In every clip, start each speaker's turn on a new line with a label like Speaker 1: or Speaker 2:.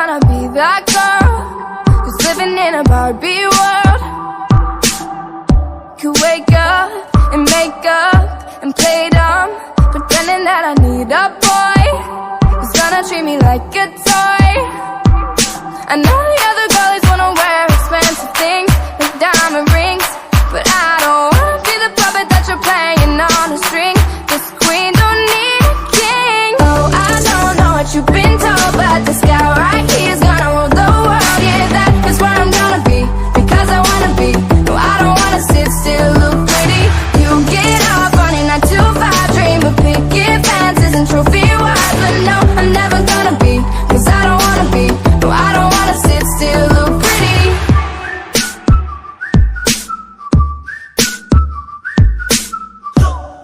Speaker 1: gonna be that girl who's living in a Barbie world. Could wake up and make up and play dumb, pretending that I need a boy who's gonna treat me like a toy. I know the other girlies wanna wear expensive things like diamond rings, but I don't wanna be the puppet that you're playing on a string. This queen don't need a king. Oh, I don't know what you've been told, but this guy right here's gonna rule the world. Yeah, that is where I'm gonna be, because I wanna be. No, I don't wanna sit still, look pretty. You get up on a 9 to 5 dream of picket fences and trophy wives, but no, I'm never gonna be, cause I don't wanna be. No, I don't wanna sit still, look pretty.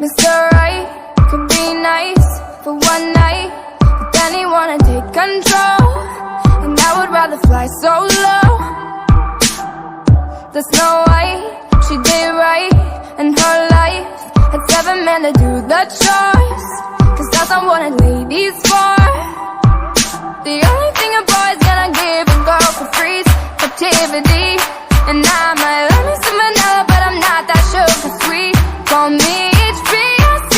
Speaker 1: Mr. Right could be nice for one night, but then he wanna take control, and I would rather fly solo. The Snow White, she did right in her life, had 7 men to do the choice, cause that's not what a lady's for. The only thing a boy's gonna give a girl for free is captivity, and I might love me some vanilla, but I'm not that sugar sweet. Call me HBC.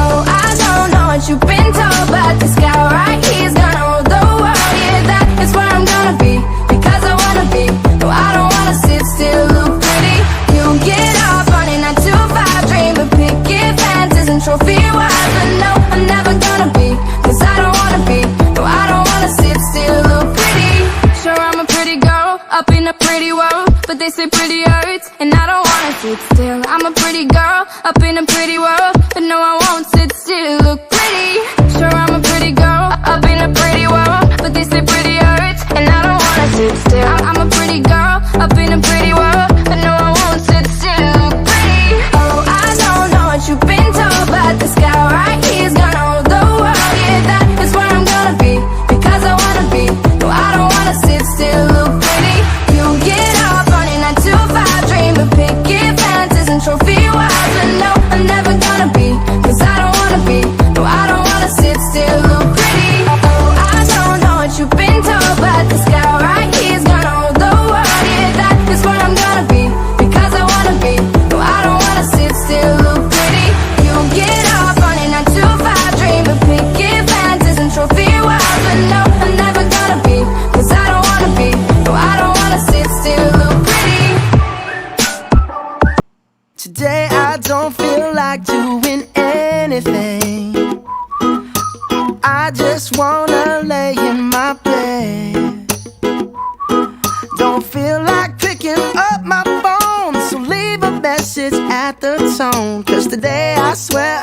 Speaker 1: Oh, I don't know what you've been told, but this guy right here's gonna rule the world. Yeah, that is where I'm gonna be, because I wanna be. No, I don't wanna sit still, look pretty. You get up on a 9 to 5 dream of picket fences and trophy wives, but no, I'm never gonna be, cause I don't wanna be. No, I don't wanna sit still, look pretty. Sure, I'm a pretty girl up in a pretty world, but they say pretty hurts, and I don't wanna sit still. I'm a pretty girl up in a pretty world, but no, I won't sit still, look pretty. Sure, I'm a pretty girl up in a pretty world, but they say pretty hurts, and I don't wanna sit still. I'm a pretty girl up in a pretty world, but no, I won't sit still, look pretty. Oh, I don't know what you've been told, but this guy right here's gonna rule the world. Yeah, that is where I'm gonna be, because I wanna be. No, I don't wanna sit still, look pretty. You get up on a 9 to 5 dream of picket fences and trophy wives, but no, I'm never gonna be, cause I don't wanna be. No, I don't wanna sit still, look pretty. Oh, I don't know what you've been told, but this guy right here's gonna rule the world. Yeah, that is where I'm gonna be, because I wanna be. No, I don't wanna sit still, look pretty. You get up on a 9 to 5 dream of picket fences and trophy wives, but no, I'm never gonna be, cause I don't wanna be. No, I don't wanna sit still, look pretty.
Speaker 2: Today I don't feel like doing anything. I just wanna lay in my bed. Don't feel like picking up my phone, so leave a message at the tone, cause today I swear